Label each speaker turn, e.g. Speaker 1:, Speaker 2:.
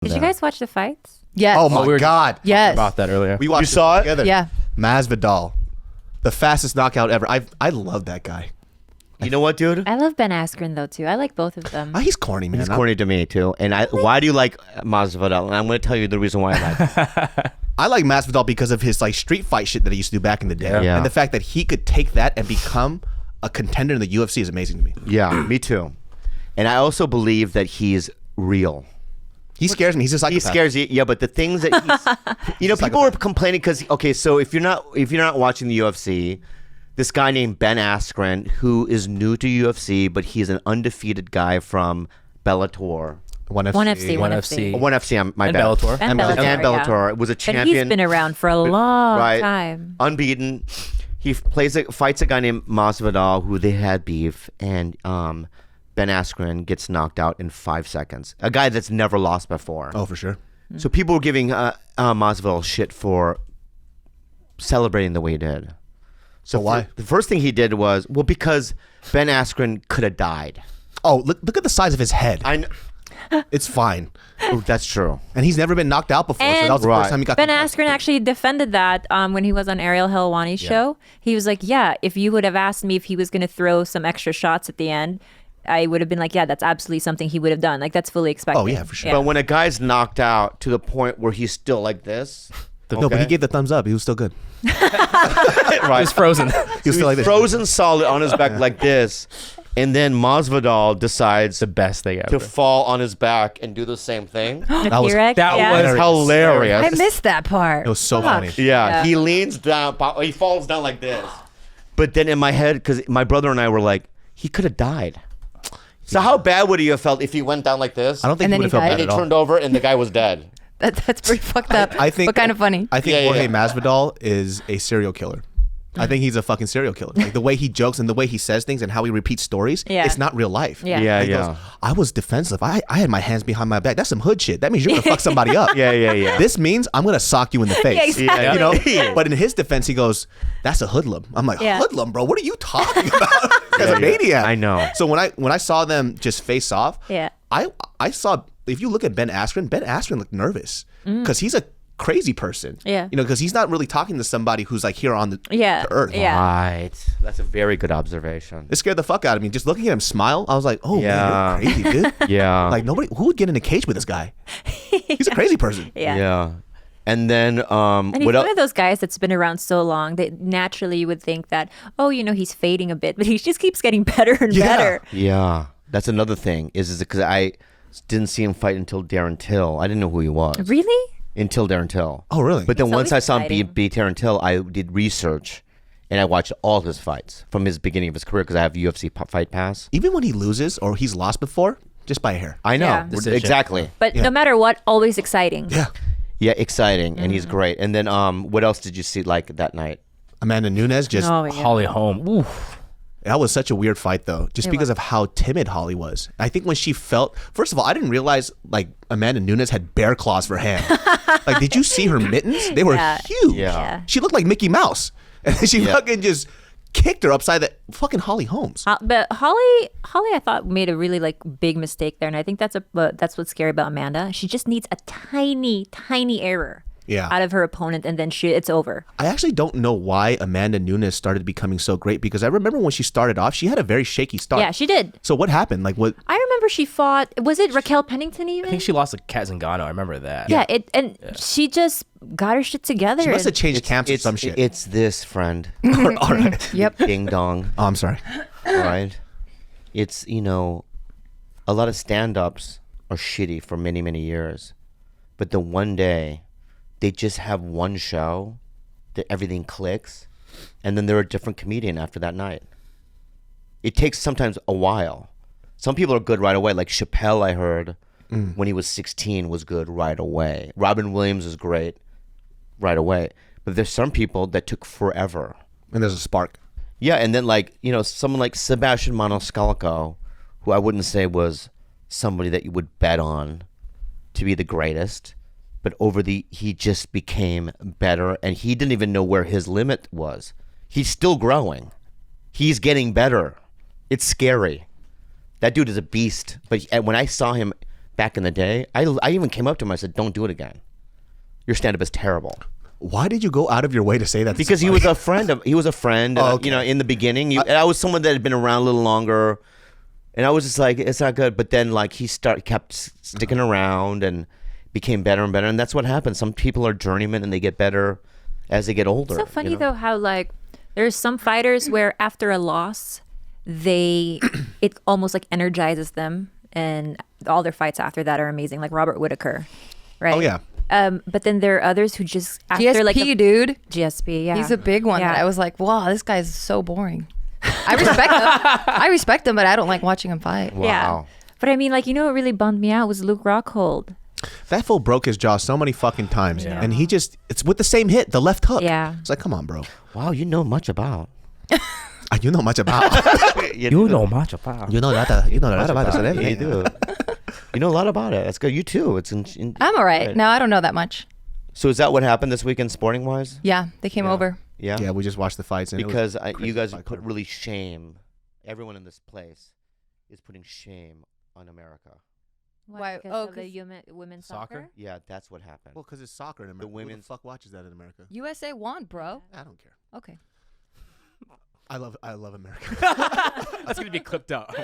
Speaker 1: Did you guys watch the fights?
Speaker 2: Yes.
Speaker 3: Oh my God.
Speaker 2: Yes.
Speaker 4: About that earlier.
Speaker 3: We watched
Speaker 5: You saw it?
Speaker 3: together.
Speaker 2: Yeah.
Speaker 3: Masvidal, the fastest knockout ever. I love that guy.
Speaker 5: You know what, dude?
Speaker 1: I love Ben Askren though too. I like both of them.
Speaker 3: He's corny, man.
Speaker 5: He's corny to me too. And why do you like Masvidal? And I'm going to tell you the reason why I like him.
Speaker 3: I like Masvidal because of his like street fight shit that he used to do back in the day,
Speaker 5: Yeah.
Speaker 3: and the fact that he could take that and become a contender in the UFC is amazing to me.
Speaker 5: Yeah, me too. And I also believe that he's real.
Speaker 3: He scares me. He's just like
Speaker 5: He scares you, yeah. But the things that he's, people were complaining because so if you're not watching the UFC, this guy named Ben Askren, who is new to UFC, but he's an undefeated guy from Bellator.
Speaker 3: One FC.
Speaker 1: One FC.
Speaker 5: One FC, my
Speaker 4: And
Speaker 5: bad.
Speaker 4: Bellator.
Speaker 1: And Bellator,
Speaker 5: was a
Speaker 1: But
Speaker 5: champion.
Speaker 1: he's been around for a long
Speaker 5: right,
Speaker 1: time.
Speaker 5: unbeaten. He fights a guy named Masvidal, who they had beef, and Ben Askren gets knocked out in 5 seconds. A guy that's never lost before.
Speaker 3: Oh, for sure.
Speaker 5: So people were giving Masvidal shit for celebrating the way he did. So
Speaker 3: why?
Speaker 5: The first thing he did was, because Ben Askren could have died.
Speaker 3: Oh, look at the size of his head.
Speaker 5: I know.
Speaker 3: It's fine.
Speaker 5: Oh, that's true.
Speaker 3: And he's never been knocked out before, so
Speaker 1: And
Speaker 3: that was the
Speaker 5: Right.
Speaker 3: first time he got
Speaker 1: Ben
Speaker 3: knocked out.
Speaker 1: Askren actually defended that when he was on Ariel Helwani's show. He was like, yeah, if you would have asked me if he was going to throw some extra shots at the end, I would have been like, yeah, that's absolutely something he would have done. Like, that's fully expected.
Speaker 3: Oh, yeah, for sure.
Speaker 5: But when a guy's knocked out to the point where he's still like this,
Speaker 3: No, but he gave the thumbs up. He was still good.
Speaker 5: right,
Speaker 4: He's frozen.
Speaker 3: He was still like this.
Speaker 5: frozen solid on his back like this, and then Masvidal decides
Speaker 4: The best thing ever.
Speaker 5: to fall on his back and do the same thing.
Speaker 1: The
Speaker 3: was-
Speaker 1: T-Rex,
Speaker 4: that
Speaker 1: yeah.
Speaker 4: was
Speaker 5: Hilarious.
Speaker 2: I missed that part.
Speaker 3: It was so funny.
Speaker 5: Yeah, he leans down, he falls down like this. But then in my head, because my brother and I were like, he could have died. So how bad would he have felt if he went down like this?
Speaker 3: I don't think
Speaker 2: And
Speaker 3: he
Speaker 2: then
Speaker 3: would have felt
Speaker 2: he died.
Speaker 3: bad
Speaker 5: and he
Speaker 3: at all.
Speaker 5: turned over and the guy was dead.
Speaker 2: That's pretty fucked up.
Speaker 3: I think,
Speaker 2: but kind of funny.
Speaker 3: I think
Speaker 5: Yeah,
Speaker 3: Jorge
Speaker 5: yeah.
Speaker 3: Masvidal is a serial killer. I think he's a fucking serial killer. Like the way he jokes and the way he says things and how he repeats stories,
Speaker 1: Yeah.
Speaker 3: it's not real life.
Speaker 1: Yeah.
Speaker 5: Yeah,
Speaker 3: He goes, I was defensive. I had my hands behind my back. That's some hood shit. That means you're gonna fuck somebody up.
Speaker 5: Yeah.
Speaker 3: This means I'm gonna sock you in the face.
Speaker 1: Yeah, exactly.
Speaker 5: Yeah.
Speaker 3: You know. But in his defense, he goes, "That's a hoodlum." I'm like,
Speaker 1: Yeah.
Speaker 3: hoodlum, bro. What are you talking about? As a maniac.
Speaker 5: I know.
Speaker 3: So when I saw them just face off,
Speaker 1: Yeah.
Speaker 3: I saw, if you look at Ben Askren looked nervous because he's a crazy person.
Speaker 1: Yeah.
Speaker 3: You know, because he's not really talking to somebody who's like here on the earth.
Speaker 1: Yeah.
Speaker 5: Right. That's a very good observation.
Speaker 3: It scared the fuck out of me. Just looking at him smile, I was like, oh
Speaker 5: Yeah.
Speaker 3: man, you're crazy, dude.
Speaker 5: Yeah.
Speaker 3: Like who would get in a cage with this guy? He's a crazy person.
Speaker 1: Yeah.
Speaker 5: Yeah. And then
Speaker 1: And he's
Speaker 5: what
Speaker 1: one
Speaker 5: else?
Speaker 1: of those guys that's been around so long that naturally you would think that, oh, he's fading a bit, but he just keeps getting better and
Speaker 3: Yeah.
Speaker 1: better.
Speaker 5: Yeah. That's another thing is because I didn't see him fight until Darren Till. I didn't know who he was.
Speaker 1: Really?
Speaker 5: Until Darren Till.
Speaker 3: Oh, really?
Speaker 5: But then
Speaker 1: It's
Speaker 5: once I
Speaker 1: always
Speaker 5: saw him
Speaker 1: exciting.
Speaker 5: beat Darren Till, I did research and I watched all his fights from his beginning of his career because I have UFC Fight Pass.
Speaker 3: Even when he loses or he's lost before, just by a hair.
Speaker 5: I know.
Speaker 1: Yeah.
Speaker 4: Decision.
Speaker 5: Exactly.
Speaker 1: But no matter what, always exciting.
Speaker 3: Yeah.
Speaker 5: Yeah, exciting. And
Speaker 1: Mm.
Speaker 5: he's great. And then what else did you see like that night?
Speaker 3: Amanda Nunes just
Speaker 1: Oh, yeah.
Speaker 4: Holly Holm. Oof.
Speaker 3: that was such a weird fight though, just
Speaker 1: It
Speaker 3: because
Speaker 1: was.
Speaker 3: of how timid Holly was. I think when she felt, first of all, I didn't realize like Amanda Nunes had bear claws for hands. Like, did you see her mittens? They were
Speaker 1: Yeah.
Speaker 3: huge.
Speaker 5: Yeah.
Speaker 3: She looked like Mickey Mouse, and then she fucking just kicked her upside the fucking Holly Holmes.
Speaker 1: But Holly, I thought made a really big mistake there, and I think that's what's scary about Amanda. She just needs a tiny error
Speaker 3: Yeah.
Speaker 1: out of her opponent, and then it's over.
Speaker 3: I actually don't know why Amanda Nunes started becoming so great because I remember when she started off, she had a very shaky start.
Speaker 1: Yeah, she did.
Speaker 3: So what happened? Like what?
Speaker 1: I remember she fought. Was it Raquel Pennington
Speaker 4: I
Speaker 1: even?
Speaker 4: think she lost to Kat Zingano. I remember that.
Speaker 1: Yeah, she just got her shit together.
Speaker 3: She must have
Speaker 1: and-
Speaker 3: changed camps or some shit.
Speaker 5: It's this, friend.
Speaker 3: All right.
Speaker 2: Yep.
Speaker 5: Ding dong.
Speaker 3: Oh, I'm sorry.
Speaker 5: Right? It's, a lot of stand-ups are shitty for many, many years. But the one day they just have one show that everything clicks, and then they're a different comedian after that night. It takes sometimes a while. Some people are good right away. Like Chappelle, I heard, when he was 16, was good right away. Robin Williams is great right away. But there's some people that took forever.
Speaker 3: And there's a spark.
Speaker 5: Yeah, and then someone like Sebastian Maniscalco, who I wouldn't say was somebody that you would bet on to be the greatest, but he just became better, and he didn't even know where his limit was. He's still growing. He's getting better. It's scary. That dude is a beast. But when I saw him back in the day. I even came up to him. I said, "Don't do it again. Your stand-up is terrible."
Speaker 3: Why did you go out of your way to say that? to
Speaker 5: Because he
Speaker 3: somebody?
Speaker 5: was a friend. He was a friend.
Speaker 3: Oh, okay.
Speaker 5: You know, in the beginning, I was someone that had been around a little longer, and I was just like, it's not good. But then, like, kept sticking around and became better and better. And that's what happens. Some people are journeymen and they get better as they get older.
Speaker 1: It's so funny
Speaker 5: you know?
Speaker 1: though how like there's some fighters where after a loss, it almost like energizes them, and all their fights after that are amazing. Like Robert Whitaker, right?
Speaker 3: Oh yeah.
Speaker 1: But then there are others who just after
Speaker 2: GSP,
Speaker 1: like
Speaker 2: dude.
Speaker 1: GSP, yeah,
Speaker 2: He's a big one
Speaker 1: Yeah.
Speaker 2: that I was like, wow, this guy's so boring. I respect him. I respect him, but I don't like watching him fight.
Speaker 5: Wow.
Speaker 1: Yeah. But I mean, like, you know what really bummed me out was Luke Rockhold.
Speaker 3: That fool broke his jaw so many fucking times, and it's with the same hit, the left hook.
Speaker 1: Yeah.
Speaker 3: It's like, come on, bro.
Speaker 5: Wow, you know much about.
Speaker 3: You know much about.
Speaker 4: You know much about.
Speaker 3: You know that. You know a lot about this.
Speaker 5: You do. You know a lot about it. That's good. You too. It's
Speaker 2: I'm all right. No, I don't know that much.
Speaker 5: So is that what happened this weekend, sporting wise?
Speaker 2: Yeah, they came over.
Speaker 5: Yeah.
Speaker 3: Yeah, we just watched the fights, and
Speaker 5: Because
Speaker 3: it was
Speaker 5: you guys
Speaker 3: crazy
Speaker 5: put
Speaker 3: fight
Speaker 5: really shame. Everyone in this place is putting shame on America.
Speaker 2: Why?
Speaker 1: Because
Speaker 2: Oh,
Speaker 1: of the
Speaker 2: 'cause-
Speaker 1: women's
Speaker 4: Soccer?
Speaker 1: soccer?
Speaker 5: Yeah, that's what happened.
Speaker 3: Well, because it's soccer in America. Who the
Speaker 5: women's-
Speaker 3: fuck watches that in America?
Speaker 2: USA won, bro.
Speaker 3: I don't care.
Speaker 2: Okay.
Speaker 3: I love America.
Speaker 4: That's gonna be clipped out.